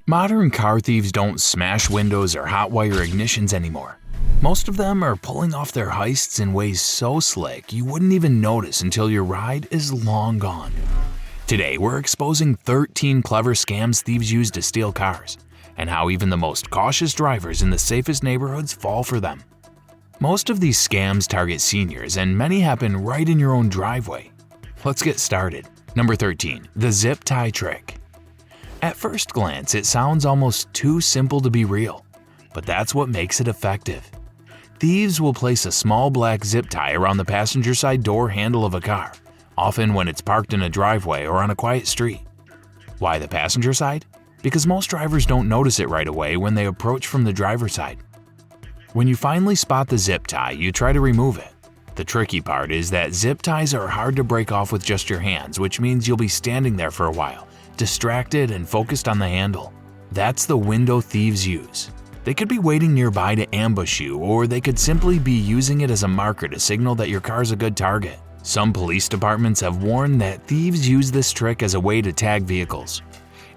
Modern car thieves don't smash windows or hotwire ignitions anymore. Most of them are pulling off their heists in ways so slick you wouldn't even notice until your ride is long gone. Today, we're exposing 13 clever scams thieves use to steal cars, and how even the most cautious drivers in the safest neighborhoods fall for them. Most of these scams target seniors, and many happen right in your own driveway. Let's get started. Number 13. The zip tie trick. At first glance, it sounds almost too simple to be real, but that's what makes it effective. Thieves will place a small black zip tie around the passenger side door handle of a car, often when it's parked in a driveway or on a quiet street. Why the passenger side? Because most drivers don't notice it right away when they approach from the driver's side. When you finally spot the zip tie, you try to remove it. The tricky part is that zip ties are hard to break off with just your hands, which means you'll be standing there for a while, distracted and focused on the handle. That's the window thieves use. They could be waiting nearby to ambush you, or they could simply be using it as a marker to signal that your car's a good target. Some police departments have warned that thieves use this trick as a way to tag vehicles.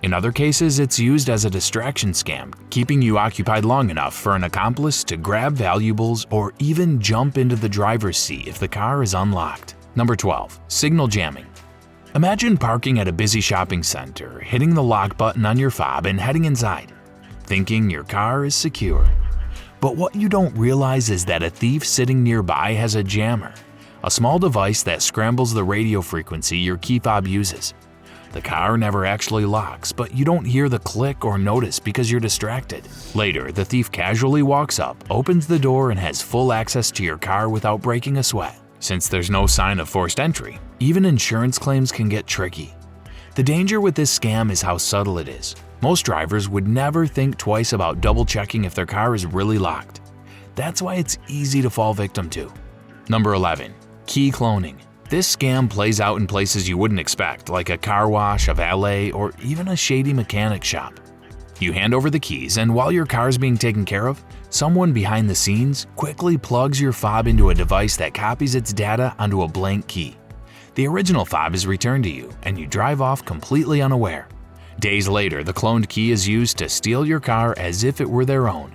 In other cases, it's used as a distraction scam, keeping you occupied long enough for an accomplice to grab valuables or even jump into the driver's seat if the car is unlocked. Number 12. Signal jamming. Imagine parking at a busy shopping center, hitting the lock button on your fob and heading inside, thinking your car is secure. But what you don't realize is that a thief sitting nearby has a jammer, a small device that scrambles the radio frequency your key fob uses. The car never actually locks, but you don't hear the click or notice because you're distracted. Later, the thief casually walks up, opens the door, and has full access to your car without breaking a sweat. Since there's no sign of forced entry, even insurance claims can get tricky. The danger with this scam is how subtle it is. Most drivers would never think twice about double-checking if their car is really locked. That's why it's easy to fall victim to. Number 11. Key cloning. This scam plays out in places you wouldn't expect, like a car wash, a valet, or even a shady mechanic shop. You hand over the keys, and while your car is being taken care of, someone behind the scenes quickly plugs your fob into a device that copies its data onto a blank key. The original fob is returned to you, and you drive off completely unaware. Days later, the cloned key is used to steal your car as if it were their own.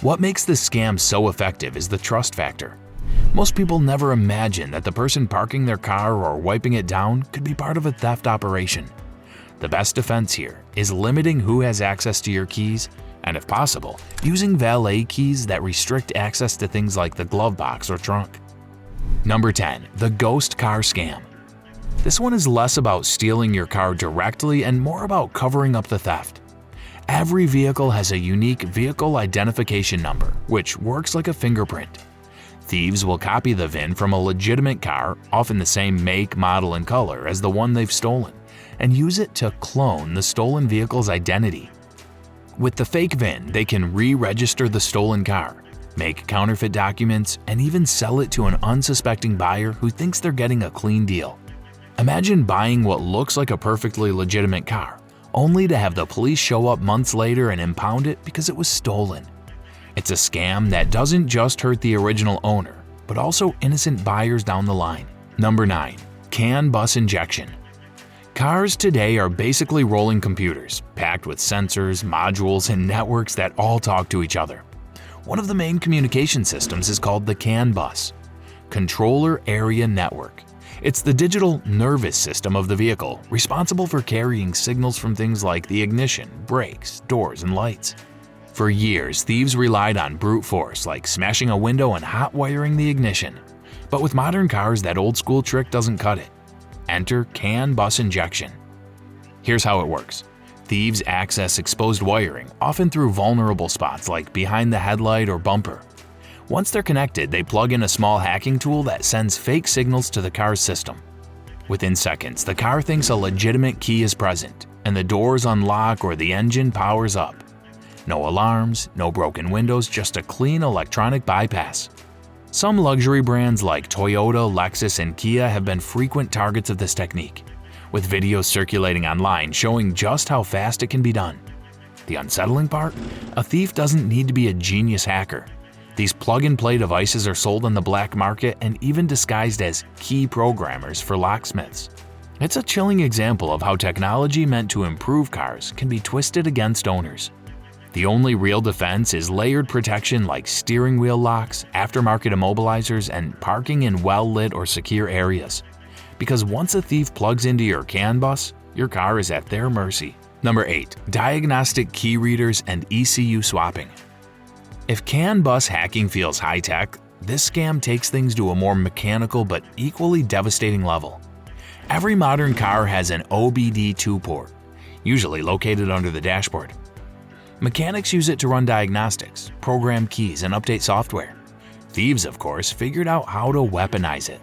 What makes this scam so effective is the trust factor. Most people never imagine that the person parking their car or wiping it down could be part of a theft operation. The best defense here is limiting who has access to your keys, and if possible, using valet keys that restrict access to things like the glove box or trunk. Number 10. The ghost car scam. This one is less about stealing your car directly and more about covering up the theft. Every vehicle has a unique vehicle identification number, which works like a fingerprint. Thieves will copy the VIN from a legitimate car, often the same make, model, and color as the one they've stolen, and use it to clone the stolen vehicle's identity. With the fake VIN, they can re-register the stolen car, make counterfeit documents, and even sell it to an unsuspecting buyer who thinks they're getting a clean deal. Imagine buying what looks like a perfectly legitimate car, only to have the police show up months later and impound it because it was stolen. It's a scam that doesn't just hurt the original owner, but also innocent buyers down the line. Number 9. CAN bus injection. Cars today are basically rolling computers, packed with sensors, modules, and networks that all talk to each other. One of the main communication systems is called the CAN bus, Controller Area Network. It's the digital nervous system of the vehicle, responsible for carrying signals from things like the ignition, brakes, doors, and lights. For years, thieves relied on brute force, like smashing a window and hot wiring the ignition. But with modern cars, that old school trick doesn't cut it. Enter CAN bus injection. Here's how it works. Thieves access exposed wiring, often through vulnerable spots like behind the headlight or bumper. Once they're connected, they plug in a small hacking tool that sends fake signals to the car's system. Within seconds, the car thinks a legitimate key is present, and the doors unlock or the engine powers up. No alarms, no broken windows, just a clean electronic bypass. Some luxury brands like Toyota, Lexus, and Kia have been frequent targets of this technique, with videos circulating online showing just how fast it can be done. The unsettling part? A thief doesn't need to be a genius hacker. These plug-and-play devices are sold on the black market and even disguised as key programmers for locksmiths. It's a chilling example of how technology meant to improve cars can be twisted against owners. The only real defense is layered protection like steering wheel locks, aftermarket immobilizers, and parking in well-lit or secure areas. Because once a thief plugs into your CAN bus, your car is at their mercy. Number 8. Diagnostic key readers and ECU swapping. If CAN bus hacking feels high-tech, this scam takes things to a more mechanical but equally devastating level. Every modern car has an OBD2 port, usually located under the dashboard. Mechanics use it to run diagnostics, program keys, and update software. Thieves, of course, figured out how to weaponize it.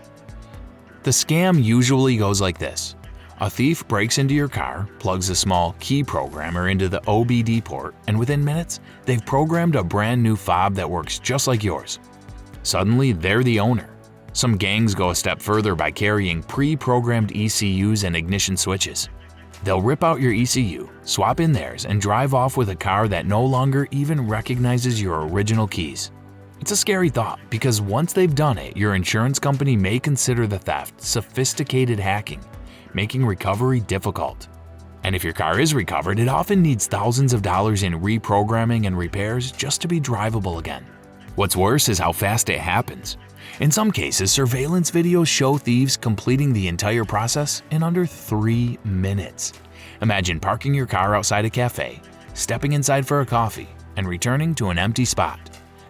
The scam usually goes like this. A thief breaks into your car, plugs a small key programmer into the OBD port, and within minutes, they've programmed a brand new fob that works just like yours. Suddenly, they're the owner. Some gangs go a step further by carrying pre-programmed ECUs and ignition switches. They'll rip out your ECU, swap in theirs, and drive off with a car that no longer even recognizes your original keys. It's a scary thought because once they've done it, your insurance company may consider the theft sophisticated hacking, making recovery difficult. And if your car is recovered, it often needs thousands of dollars in reprogramming and repairs just to be drivable again. What's worse is how fast it happens. In some cases, surveillance videos show thieves completing the entire process in under 3 minutes. Imagine parking your car outside a cafe, stepping inside for a coffee, and returning to an empty spot.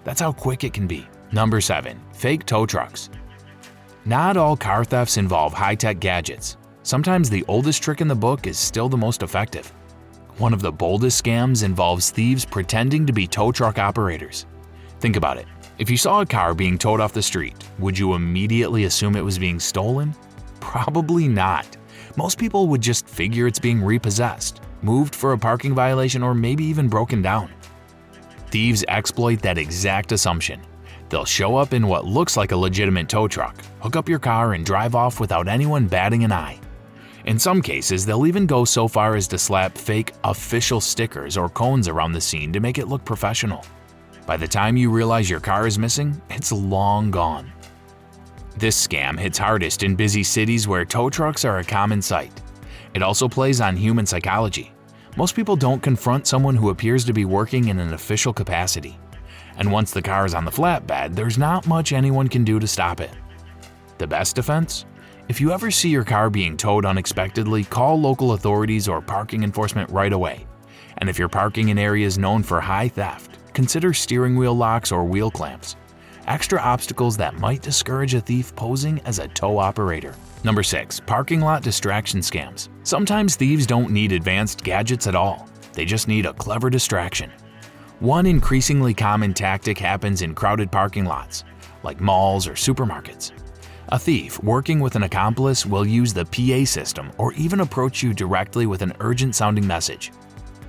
That's how quick it can be. Number 7. Fake tow trucks. Not all car thefts involve high-tech gadgets. Sometimes the oldest trick in the book is still the most effective. One of the boldest scams involves thieves pretending to be tow truck operators. Think about it. If you saw a car being towed off the street, would you immediately assume it was being stolen? Probably not. Most people would just figure it's being repossessed, moved for a parking violation, or maybe even broken down. Thieves exploit that exact assumption. They'll show up in what looks like a legitimate tow truck, hook up your car, and drive off without anyone batting an eye. In some cases, they'll even go so far as to slap fake official stickers or cones around the scene to make it look professional. By the time you realize your car is missing, it's long gone. This scam hits hardest in busy cities where tow trucks are a common sight. It also plays on human psychology. Most people don't confront someone who appears to be working in an official capacity. And once the car is on the flatbed, there's not much anyone can do to stop it. The best defense? If you ever see your car being towed unexpectedly, call local authorities or parking enforcement right away. And if you're parking in areas known for high theft, consider steering wheel locks or wheel clamps. Extra obstacles that might discourage a thief posing as a tow operator. Number 6. Parking lot distraction scams. Sometimes thieves don't need advanced gadgets at all. They just need a clever distraction. One increasingly common tactic happens in crowded parking lots, like malls or supermarkets. A thief working with an accomplice will use the PA system or even approach you directly with an urgent-sounding message.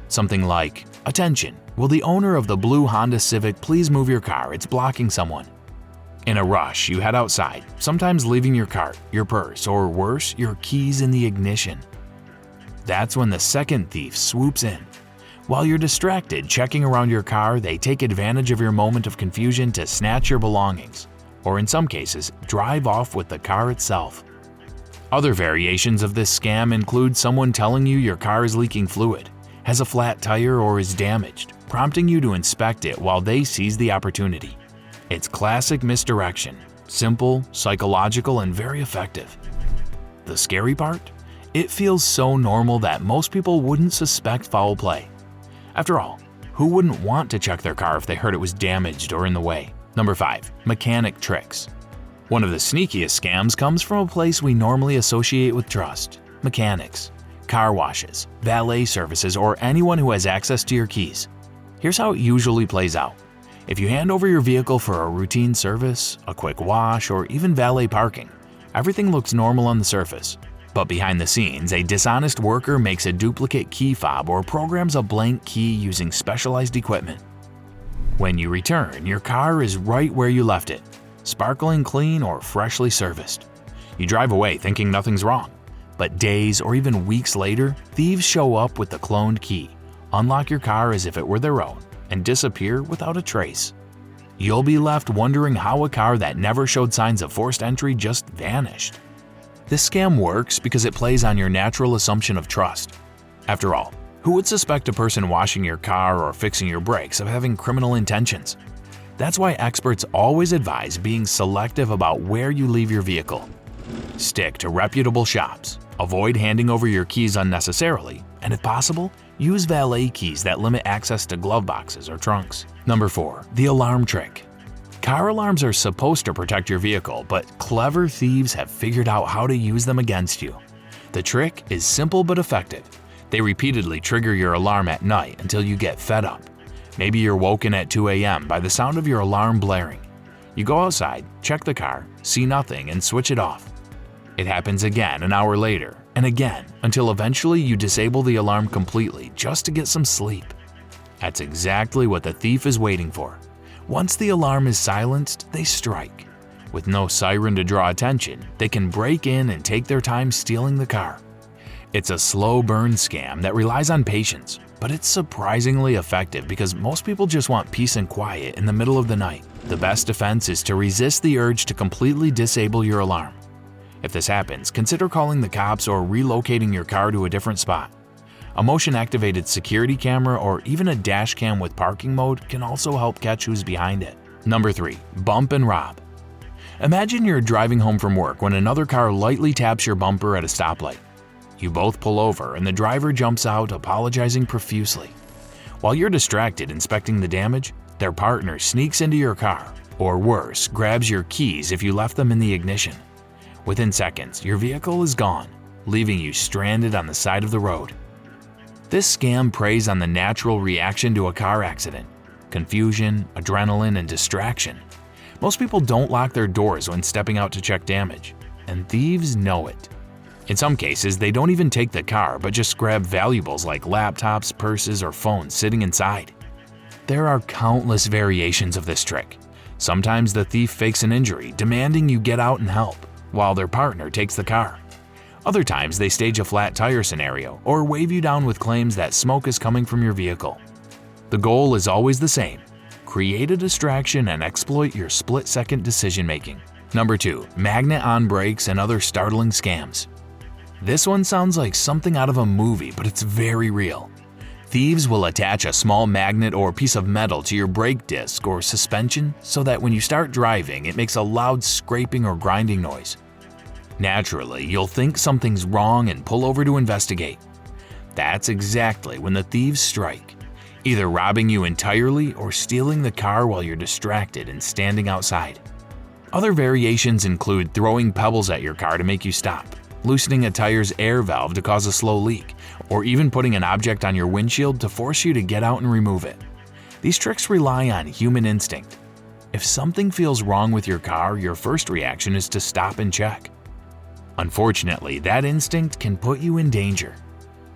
Something like, "Attention, will the owner of the blue Honda Civic please move your car, it's blocking someone." In a rush, you head outside, sometimes leaving your cart, your purse, or worse, your keys in the ignition. That's when the second thief swoops in. While you're distracted checking around your car, they take advantage of your moment of confusion to snatch your belongings, or in some cases, drive off with the car itself. Other variations of this scam include someone telling you your car is leaking fluid, has a flat tire, or is damaged, prompting you to inspect it while they seize the opportunity. It's classic misdirection, simple, psychological, and very effective. The scary part? It feels so normal that most people wouldn't suspect foul play. After all, who wouldn't want to check their car if they heard it was damaged or in the way? Number 5. Mechanic tricks. One of the sneakiest scams comes from a place we normally associate with trust: mechanics, car washes, valet services, or anyone who has access to your keys. Here's how it usually plays out. If you hand over your vehicle for a routine service, a quick wash, or even valet parking, everything looks normal on the surface. But behind the scenes, a dishonest worker makes a duplicate key fob or programs a blank key using specialized equipment. When you return, your car is right where you left it, sparkling clean or freshly serviced. You drive away thinking nothing's wrong. But days or even weeks later, thieves show up with the cloned key, unlock your car as if it were their own, and disappear without a trace. You'll be left wondering how a car that never showed signs of forced entry just vanished. This scam works because it plays on your natural assumption of trust. After all, who would suspect a person washing your car or fixing your brakes of having criminal intentions? That's why experts always advise being selective about where you leave your vehicle. Stick to reputable shops, avoid handing over your keys unnecessarily, and if possible, use valet keys that limit access to glove boxes or trunks. Number 4. The alarm trick. Car alarms are supposed to protect your vehicle, but clever thieves have figured out how to use them against you. The trick is simple but effective. They repeatedly trigger your alarm at night until you get fed up. Maybe you're woken at 2 a.m. by the sound of your alarm blaring. You go outside, check the car, see nothing, and switch it off. It happens again an hour later, and again, until eventually you disable the alarm completely just to get some sleep. That's exactly what the thief is waiting for. Once the alarm is silenced, they strike. With no siren to draw attention, they can break in and take their time stealing the car. It's a slow burn scam that relies on patience, but it's surprisingly effective because most people just want peace and quiet in the middle of the night. The best defense is to resist the urge to completely disable your alarm. If this happens, consider calling the cops or relocating your car to a different spot. A motion-activated security camera or even a dash cam with parking mode can also help catch who's behind it. Number 3. Bump and rob. Imagine you're driving home from work when another car lightly taps your bumper at a stoplight. You both pull over and the driver jumps out, apologizing profusely. While you're distracted inspecting the damage, their partner sneaks into your car, or worse, grabs your keys if you left them in the ignition. Within seconds, your vehicle is gone, leaving you stranded on the side of the road. This scam preys on the natural reaction to a car accident: confusion, adrenaline, and distraction. Most people don't lock their doors when stepping out to check damage, and thieves know it. In some cases, they don't even take the car but just grab valuables like laptops, purses, or phones sitting inside. There are countless variations of this trick. Sometimes the thief fakes an injury, demanding you get out and help, while their partner takes the car. Other times they stage a flat tire scenario or wave you down with claims that smoke is coming from your vehicle. The goal is always the same: create a distraction and exploit your split-second decision-making. Number 2. Magnet on brakes and other startling scams. This one sounds like something out of a movie, but it's very real. Thieves will attach a small magnet or piece of metal to your brake disc or suspension so that when you start driving, it makes a loud scraping or grinding noise. Naturally, you'll think something's wrong and pull over to investigate. That's exactly when the thieves strike, either robbing you entirely or stealing the car while you're distracted and standing outside. Other variations include throwing pebbles at your car to make you stop, loosening a tire's air valve to cause a slow leak, or even putting an object on your windshield to force you to get out and remove it. These tricks rely on human instinct. If something feels wrong with your car, your first reaction is to stop and check. Unfortunately, that instinct can put you in danger.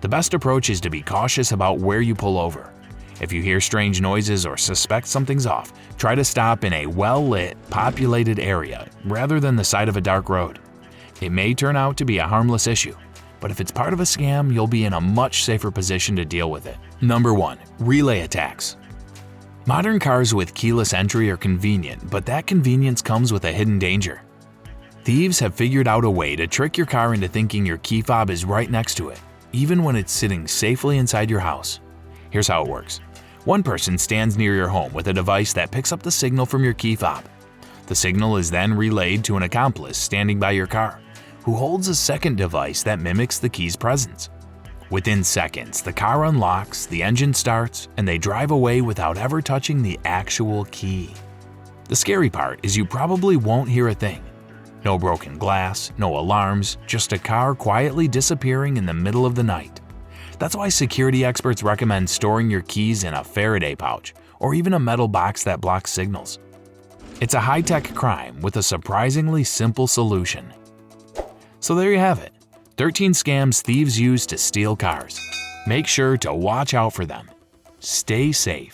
The best approach is to be cautious about where you pull over. If you hear strange noises or suspect something's off, try to stop in a well-lit, populated area rather than the side of a dark road. It may turn out to be a harmless issue, but if it's part of a scam, you'll be in a much safer position to deal with it. Number 1. Relay attacks. Modern cars with keyless entry are convenient, but that convenience comes with a hidden danger. Thieves have figured out a way to trick your car into thinking your key fob is right next to it, even when it's sitting safely inside your house. Here's how it works. One person stands near your home with a device that picks up the signal from your key fob. The signal is then relayed to an accomplice standing by your car, who holds a second device that mimics the key's presence. Within seconds, the car unlocks, the engine starts, and they drive away without ever touching the actual key. The scary part is you probably won't hear a thing. No broken glass, no alarms, just a car quietly disappearing in the middle of the night. That's why security experts recommend storing your keys in a Faraday pouch or even a metal box that blocks signals. It's a high-tech crime with a surprisingly simple solution. So there you have it, 13 scams thieves use to steal cars. Make sure to watch out for them. Stay safe.